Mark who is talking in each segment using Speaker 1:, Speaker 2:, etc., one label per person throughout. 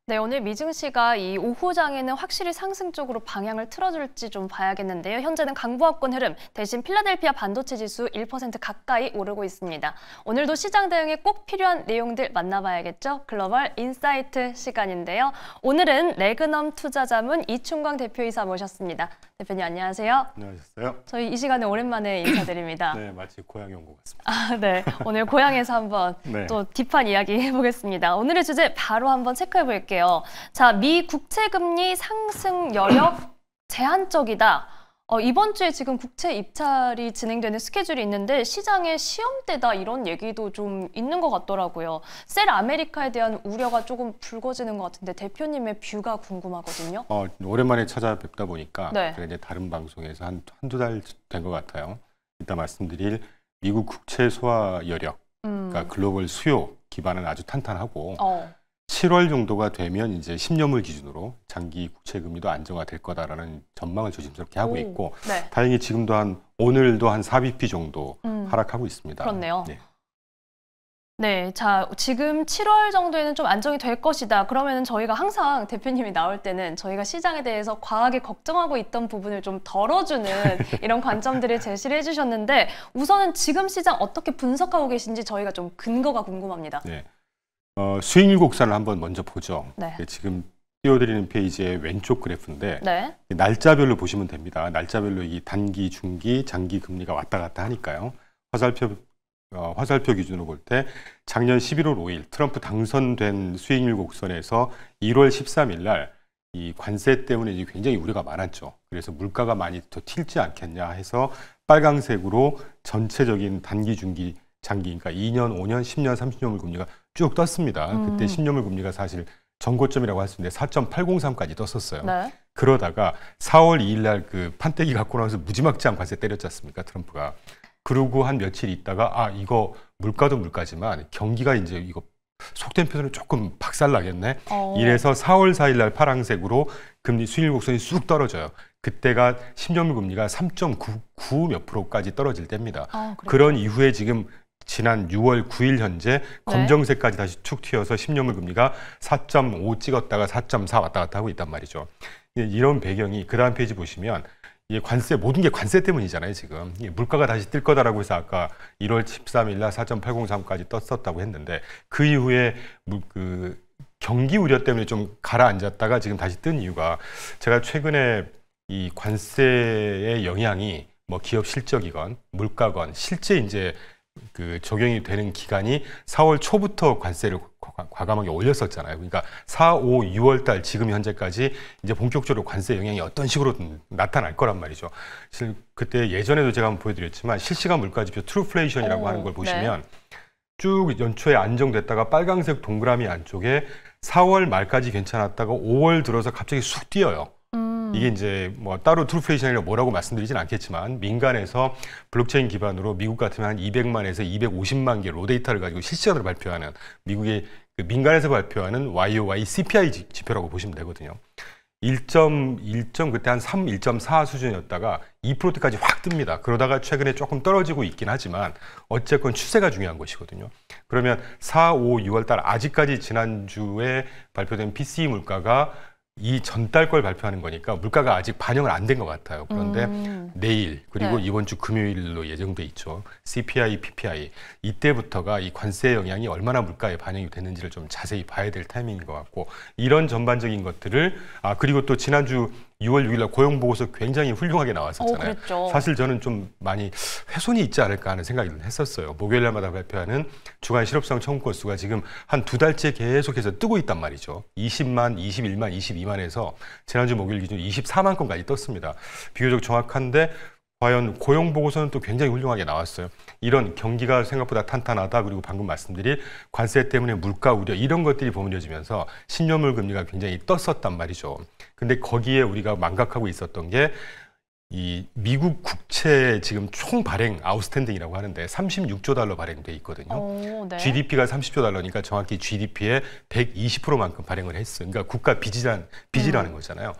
Speaker 1: 네, 오늘 미증시가 이 오후장에는 확실히 상승 쪽으로 방향을 틀어줄지 좀 봐야겠는데요. 현재는 강보합권 흐름, 대신 필라델피아 반도체 지수 1% 가까이 오르고 있습니다. 오늘도 시장 대응에 꼭 필요한 내용들 만나봐야겠죠? 글로벌 인사이트 시간인데요. 오늘은 레그넘 투자자문 이충광 대표이사 모셨습니다. 대표님 안녕하세요.
Speaker 2: 안녕하셨어요.
Speaker 1: 저희 이 시간에 오랜만에 인사드립니다.
Speaker 2: 네, 마치 고향에 온 것 같습니다.
Speaker 1: 네, 오늘 고향에서 한번 또 딥한 이야기 해보겠습니다. 오늘의 주제 바로 한번 체크해 볼게요. 자, 미 국채금리 상승 여력 제한적이다. 이번 주에 지금 국채 입찰이 진행되는 스케줄이 있는데 시장의 시험대다 이런 얘기도 좀 있는 것 같더라고요. 셀 아메리카에 대한 우려가 조금 불거지는 것 같은데 대표님의 뷰가 궁금하거든요.
Speaker 2: 오랜만에 찾아뵙다 보니까
Speaker 1: 네.
Speaker 2: 이제 다른 방송에서 한두 달 된 것 같아요. 이따 말씀드릴 미국 국채 소화 여력, 그러니까 글로벌 수요 기반은 아주 탄탄하고 7월 정도가 되면 이제 10년물 기준으로 장기 국채 금리도 안정화될 거다라는 전망을 조심스럽게 하고 있고
Speaker 1: 네.
Speaker 2: 다행히 지금도 오늘도 한 4bp 정도 하락하고 있습니다.
Speaker 1: 그렇네요.
Speaker 2: 네.
Speaker 1: 네, 자, 지금 7월 정도에는 좀 안정이 될 것이다. 그러면 저희가 항상 대표님이 나올 때는 저희가 시장에 대해서 과하게 걱정하고 있던 부분을 좀 덜어주는 이런 관점들을 제시를 해주셨는데 우선은 지금 시장 어떻게 분석하고 계신지 저희가 좀 근거가 궁금합니다.
Speaker 2: 네. 수익률 곡선을 한번 먼저 보죠.
Speaker 1: 네.
Speaker 2: 지금 띄워드리는 페이지의 왼쪽 그래프인데
Speaker 1: 네.
Speaker 2: 날짜별로 보시면 됩니다. 날짜별로 이 단기, 중기, 장기 금리가 왔다 갔다 하니까요. 화살표 기준으로 볼 때 작년 11월 5일 트럼프 당선된 수익률 곡선에서 1월 13일 날 이 관세 때문에 이제 굉장히 우려가 많았죠. 그래서 물가가 많이 더 튈지 않겠냐 해서 빨강색으로 전체적인 단기, 중기, 장기, 그러니까 2년, 5년, 10년, 30년물 금리가 쭉 떴습니다. 그때 10년물 금리가 사실 전고점이라고 할 수 있는데 4.803까지 떴었어요.
Speaker 1: 네.
Speaker 2: 그러다가 4월 2일 날 그 판때기 갖고 나와서 무지막지한 관세 때렸지 않습니까, 트럼프가. 그러고 한 며칠 있다가 이거 물가도 물가지만 경기가 이제 이거 속된 표현은 조금 박살나겠네. 이래서 4월 4일 날 파란색으로 금리 수익률 곡선이 쑥 떨어져요. 그때가 10년물 금리가 3.99 몇 프로까지 떨어질 때입니다. 그런 이후에 지금 지난 6월 9일 현재 검정색까지 다시 툭 튀어서 10년물 금리가 4.5 찍었다가 4.4 왔다 갔다 하고 있단 말이죠. 이런 배경이 그 다음 페이지 보시면 이 관세, 모든 게 관세 때문이잖아요, 지금. 물가가 다시 뜰 거다라고 해서 아까 1월 13일 날 4.803까지 떴었다고 했는데 그 이후에 그 경기 우려 때문에 좀 가라앉았다가 지금 다시 뜬 이유가 제가 최근에 이 관세의 영향이 뭐 기업 실적이건 물가건 실제 이제 그 적용이 되는 기간이 4월 초부터 관세를 과감하게 올렸었잖아요. 그러니까 4, 5, 6월 달 지금 현재까지 이제 본격적으로 관세 영향이 어떤 식으로 나타날 거란 말이죠. 그때 예전에도 제가 한번 보여드렸지만 실시간 물가지표 트루플레이션이라고 하는 걸 보시면 쭉 연초에 안정됐다가 빨간색 동그라미 안쪽에 4월 말까지 괜찮았다가 5월 들어서 갑자기 쑥 뛰어요. 이게 이제 뭐 따로 트루플레이션이라 뭐라고 말씀드리진 않겠지만 민간에서 블록체인 기반으로 미국 같으면 한 200만에서 250만 개 로데이터를 가지고 실시간으로 발표하는 미국의 그 민간에서 발표하는 YOY CPI 지표라고 보시면 되거든요. 1.1점 그때 한 3, 1.4 수준이었다가 2%까지 확 뜹니다. 그러다가 최근에 조금 떨어지고 있긴 하지만 어쨌건 추세가 중요한 것이거든요. 그러면 4, 5, 6월 달 아직까지 지난주에 발표된 PCE 물가가 이 전달 걸 발표하는 거니까 물가가 아직 반영을 안 된 것 같아요. 그런데 내일 그리고 이번 주 금요일로 예정돼 있죠. CPI, PPI 이때부터가 이 관세 영향이 얼마나 물가에 반영이 됐는지를 좀 자세히 봐야 될 타이밍인 것 같고 이런 전반적인 것들을 그리고 또 지난주 6월 6일 날 고용 보고서 굉장히 훌륭하게 나왔었잖아요. 사실 저는 좀 많이 훼손이 있지 않을까 하는 생각을 했었어요. 목요일 날마다 발표하는 주간 실업성 청구 건수가 지금 한 두 달째 계속해서 뜨고 있단 말이죠. 20만, 21만, 22만에서 지난주 목요일 기준 24만 건까지 떴습니다. 비교적 정확한데 과연 고용 보고서는 또 굉장히 훌륭하게 나왔어요. 이런 경기가 생각보다 탄탄하다 그리고 방금 말씀드린 관세 때문에 물가 우려 이런 것들이 버무려지면서 신용물 금리가 굉장히 떴었단 말이죠. 근데 거기에 우리가 망각하고 있었던 게 이 미국 국채 지금 총 발행 아웃스탠딩이라고 하는데 36조 달러 발행돼 있거든요. GDP가 30조 달러니까 정확히 GDP의 120%만큼 발행을 했어요. 그러니까 국가 빚이라는 거잖아요.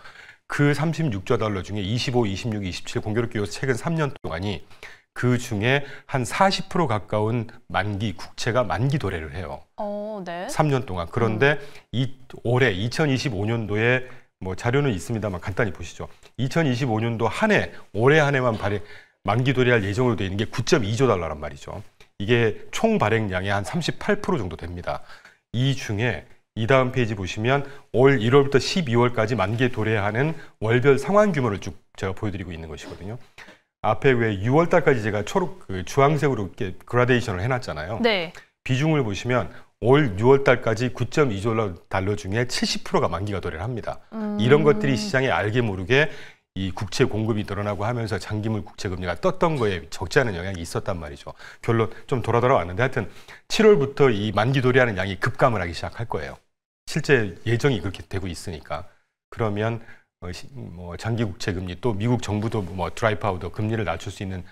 Speaker 2: 그 36조 달러 중에 25, 26, 27 공교롭게 최근 3년 동안이 그 중에 한 40% 가까운 만기 국채가 만기 도래를 해요.
Speaker 1: 네.
Speaker 2: 3년 동안. 그런데 올해 2025년도에 뭐 자료는 있습니다만 간단히 보시죠. 2025년도 올해 한 해만 만기 도래할 예정으로 되어 있는 게 9.2조 달러란 말이죠. 이게 총 발행량의 한 38% 정도 됩니다. 이 중에 이 다음 페이지 보시면 올 1월부터 12월까지 만기 도래하는 월별 상환 규모를 쭉 제가 보여드리고 있는 것이거든요. 앞에 왜 6월 달까지 제가 주황색으로 이렇게 그라데이션을 해놨잖아요.
Speaker 1: 네.
Speaker 2: 비중을 보시면 올 6월 달까지 9.2조 달러 중에 70%가 만기가 도래를 합니다. 이런 것들이 시장에 알게 모르게 이 국채 공급이 늘어나고 하면서 장기물 국채 금리가 떴던 거에 적지 않은 영향이 있었단 말이죠. 결론 좀 돌아왔는데 하여튼 7월부터 이 만기 도래하는 양이 급감을 하기 시작할 거예요. 실제 예정이 그렇게 되고 있으니까. 그러면 뭐 장기 국채 금리 또 미국 정부도 뭐 드라이 파우더 금리를 낮출 수 있는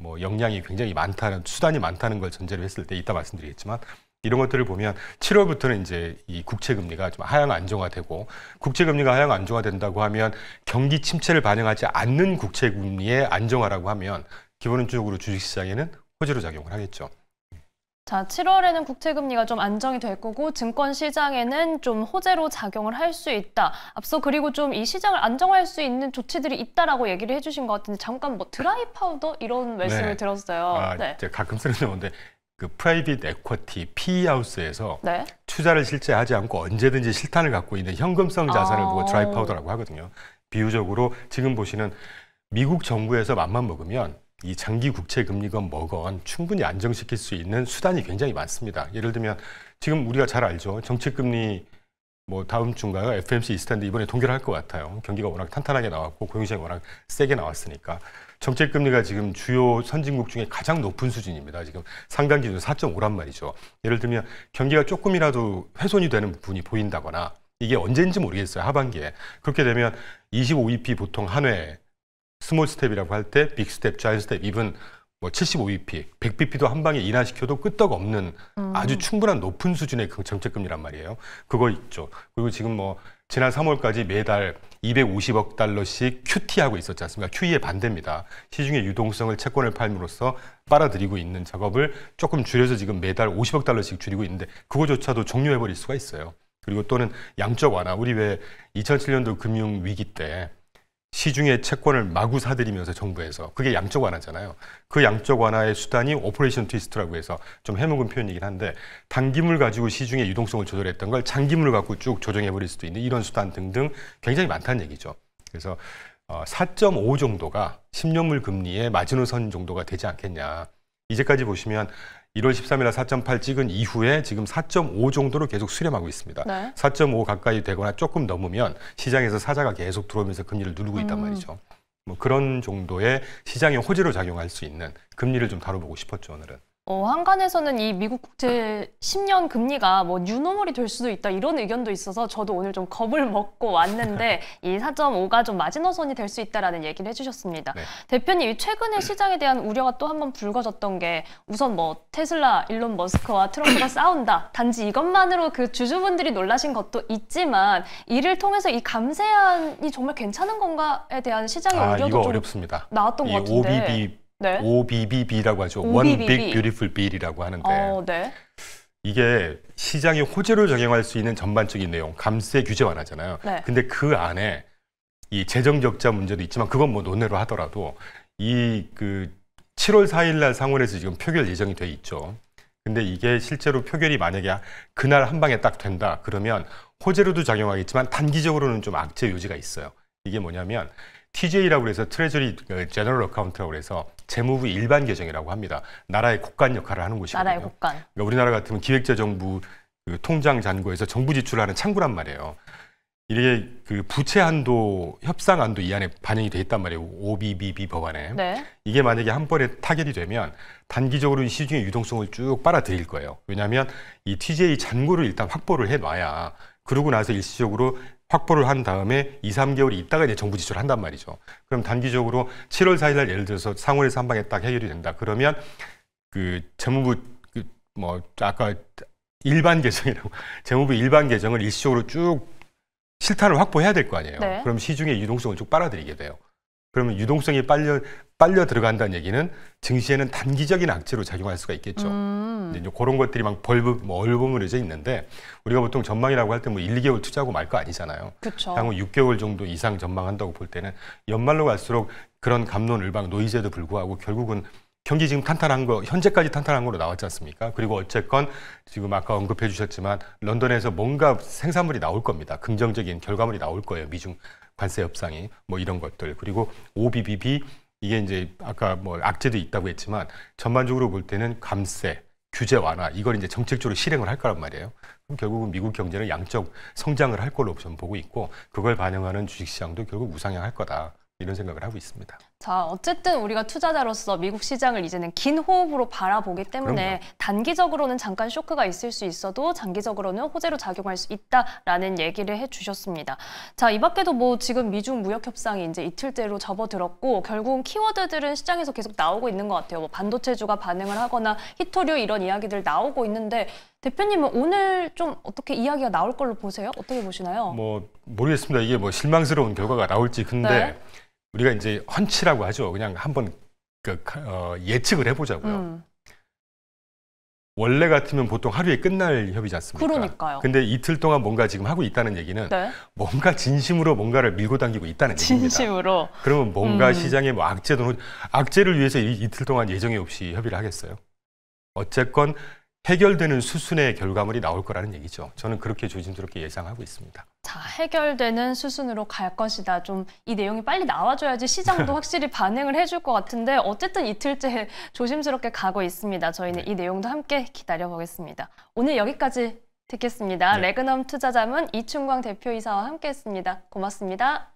Speaker 2: 뭐 역량이 굉장히 많다는 수단이 많다는 걸 전제로 했을 때 이따 말씀드리겠지만 이런 것들을 보면 7월부터는 이제 이 국채 금리가 좀 하향 안정화되고 국채 금리가 하향 안정화된다고 하면 경기 침체를 반영하지 않는 국채 금리의 안정화라고 하면 기본적으로 주식시장에는 호재로 작용을 하겠죠.
Speaker 1: 자, 7월에는 국채 금리가 좀 안정이 될 거고 증권 시장에는 좀 호재로 작용을 할 수 있다. 앞서 그리고 좀 이 시장을 안정화할 수 있는 조치들이 있다라고 얘기를 해주신 것 같은데 잠깐 뭐 드라이 파우더 이런 말씀을 들었어요.
Speaker 2: 네. 제가 가끔 쓰는 용어인데 그 프라이빗 에쿼티 PE 하우스에서
Speaker 1: 네.
Speaker 2: 투자를 실제 하지 않고 언제든지 실탄을 갖고 있는 현금성 자산을 보고 드라이 파우더라고 하거든요. 비유적으로 지금 보시는 미국 정부에서 맘만 먹으면 이 장기 국채 금리건 뭐건 충분히 안정시킬 수 있는 수단이 굉장히 많습니다. 예를 들면 지금 우리가 잘 알죠. 정책금리 뭐 다음 주인가요? FMC 이스트인데 이번에 동결할 것 같아요. 경기가 워낙 탄탄하게 나왔고 고용시장이 워낙 세게 나왔으니까 정책금리가 지금 주요 선진국 중에 가장 높은 수준입니다. 지금 상당 기준 4.5란 말이죠. 예를 들면 경기가 조금이라도 훼손이 되는 부분이 보인다거나 이게 언제인지 모르겠어요. 하반기에. 그렇게 되면 25EP 보통 한 회 스몰 스텝이라고 할 때 빅 스텝, 자이언트 스텝, 이븐 뭐 75EP, 100BP도 한 방에 인하시켜도 끄떡없는 아주 충분한 높은 수준의 그 정책금리란 말이에요. 그거 있죠. 그리고 지금 뭐 지난 3월까지 매달 250억 달러씩 QT하고 있었지 않습니까? QE의 반대입니다. 시중의 유동성을 채권을 팔므로써 빨아들이고 있는 작업을 조금 줄여서 지금 매달 50억 달러씩 줄이고 있는데 그거조차도 종료해버릴 수가 있어요. 그리고 또는 양적 완화. 우리 왜 2007년도 금융위기 때 시중의 채권을 마구 사들이면서 정부에서 그게 양적 완화잖아요. 그 양적 완화의 수단이 오퍼레이션 트위스트라고 해서 좀 해먹은 표현이긴 한데 단기물 가지고 시중의 유동성을 조절했던 걸 장기물을 갖고 쭉 조정해버릴 수도 있는 이런 수단 등등 굉장히 많다는 얘기죠. 그래서 4.5 정도가 10년물 금리의 마지노선 정도가 되지 않겠냐. 이제까지 보시면 1월 13일에 4.8 찍은 이후에 지금 4.5 정도로 계속 수렴하고 있습니다. 네. 4.5 가까이 되거나 조금 넘으면 시장에서 사자가 계속 들어오면서 금리를 누르고 있단 말이죠. 뭐 그런 정도의 시장의 호재로 작용할 수 있는 금리를 좀 다뤄보고 싶었죠, 오늘은.
Speaker 1: 한간에서는 이 미국 국채 10년 금리가 뭐 뉴노멀이 될 수도 있다 이런 의견도 있어서 저도 오늘 좀 겁을 먹고 왔는데 이 4.5가 좀 마지노선이 될 수 있다라는 얘기를 해주셨습니다. 네. 대표님, 최근에 시장에 대한 우려가 또 한 번 불거졌던 게 우선 뭐 테슬라, 일론 머스크와 트럼프가 싸운다. 단지 이것만으로 그 주주분들이 놀라신 것도 있지만 이를 통해서 이 감세안이 정말 괜찮은 건가에 대한 시장의 우려도
Speaker 2: 이거
Speaker 1: 좀
Speaker 2: 어렵습니다.
Speaker 1: 나왔던 것 같은데.
Speaker 2: 네. OBBB라고 하죠. One Big Beautiful Bill이라고 하는데
Speaker 1: 네.
Speaker 2: 이게 시장의 호재로 적용할 수 있는 전반적인 내용, 감세 규제 완화잖아요. 네. 근데 그 안에 이 재정 적자 문제도 있지만 그건 뭐 논외로 하더라도 이 그 7월 4일 날 상원에서 지금 표결 예정이 돼 있죠. 근데 이게 실제로 표결이 만약에 그날 한 방에 딱 된다 그러면 호재로도 작용하겠지만 단기적으로는 좀 악재 요지가 있어요. 이게 뭐냐면 TJ라고 해서 트레저리 제너럴 어카운트라고 해서 재무부 일반 계정이라고 합니다. 나라의 국간 역할을 하는 곳이거든요.
Speaker 1: 나라의 국간.
Speaker 2: 그러니까 우리나라 같으면 기획재정부 그 통장 잔고에서 정부 지출을 하는 창구란 말이에요. 이게 그 부채 한도, 협상 한도 이 안에 반영이 돼 있단 말이에요. OBBB 법안에. 네. 이게 만약에 한 번에 타결이 되면 단기적으로 시중의 유동성을 쭉 빨아들일 거예요. 왜냐하면 이 TJ 잔고를 일단 확보를 해놔야 그러고 나서 일시적으로 확보를 한 다음에 2, 3개월이 있다가 이제 정부 지출을 한단 말이죠. 그럼 단기적으로 7월 4일 날 예를 들어서 상원에서 한 방에 딱 해결이 된다. 그러면 그 재무부 뭐 아까 일반 계정이라고 재무부 일반 계정을 일시적으로 쭉 실탄을 확보해야 될 거 아니에요. 네. 그럼 시중의 유동성을 쭉 빨아들이게 돼요. 그러면 유동성이 빨려 들어간다는 얘기는 증시에는 단기적인 악재로 작용할 수가 있겠죠. 이제 그런 것들이 막 얼버무려져 있는데 우리가 보통 전망이라고 할 때 뭐 1, 2개월 투자하고 말 거 아니잖아요.
Speaker 1: 그쵸.
Speaker 2: 향후 6개월 정도 이상 전망한다고 볼 때는 연말로 갈수록 그런 갑론을박 노이즈에도 불구하고 결국은 경기 지금 탄탄한 거, 현재까지 탄탄한 거로 나왔지 않습니까? 그리고 어쨌건 지금 아까 언급해 주셨지만 런던에서 뭔가 생산물이 나올 겁니다. 긍정적인 결과물이 나올 거예요. 미중 관세 협상이 뭐 이런 것들. 그리고 OBBB 이게 이제 아까 뭐 악재도 있다고 했지만 전반적으로 볼 때는 감세, 규제 완화 이걸 이제 정책적으로 실행을 할 거란 말이에요. 그럼 결국은 미국 경제는 양적 성장을 할 걸로 저는 보고 있고 그걸 반영하는 주식시장도 결국 우상향할 거다. 이런 생각을 하고 있습니다.
Speaker 1: 자, 어쨌든 우리가 투자자로서 미국 시장을 이제는 긴 호흡으로 바라보기 때문에 그럼요. 단기적으로는 잠깐 쇼크가 있을 수 있어도 장기적으로는 호재로 작용할 수 있다라는 얘기를 해주셨습니다. 자, 이 밖에도 뭐 지금 미중 무역 협상이 이제 이틀째로 접어들었고 결국은 키워드들은 시장에서 계속 나오고 있는 것 같아요. 뭐 반도체주가 반응을 하거나 히토류 이런 이야기들 나오고 있는데 대표님은 오늘 좀 어떻게 이야기가 나올 걸로 보세요? 어떻게 보시나요?
Speaker 2: 뭐 모르겠습니다. 이게 뭐 실망스러운 결과가 나올지 근데. 네. 우리가 이제 헌치라고 하죠. 그냥 한번 예측을 해보자고요. 원래 같으면 보통 하루에 끝날 협의지 않습니까?
Speaker 1: 그러니까요.
Speaker 2: 근데 이틀 동안 뭔가 지금 하고 있다는 얘기는
Speaker 1: 네.
Speaker 2: 뭔가 진심으로 뭔가를 밀고 당기고 있다는 얘기입니다.
Speaker 1: 진심으로.
Speaker 2: 그러면 뭔가 시장에 뭐 악재를 위해서 이틀 동안 예정이 없이 협의를 하겠어요? 어쨌건 해결되는 수순의 결과물이 나올 거라는 얘기죠. 저는 그렇게 조심스럽게 예상하고 있습니다.
Speaker 1: 자, 해결되는 수순으로 갈 것이다. 좀 이 내용이 빨리 나와줘야지 시장도 확실히 반응을 해줄 것 같은데 어쨌든 이틀째 조심스럽게 가고 있습니다. 저희는 이 내용도 함께 기다려보겠습니다. 오늘 여기까지 듣겠습니다. 네. 레그넘 투자자문 이춘광 대표이사와 함께했습니다. 고맙습니다.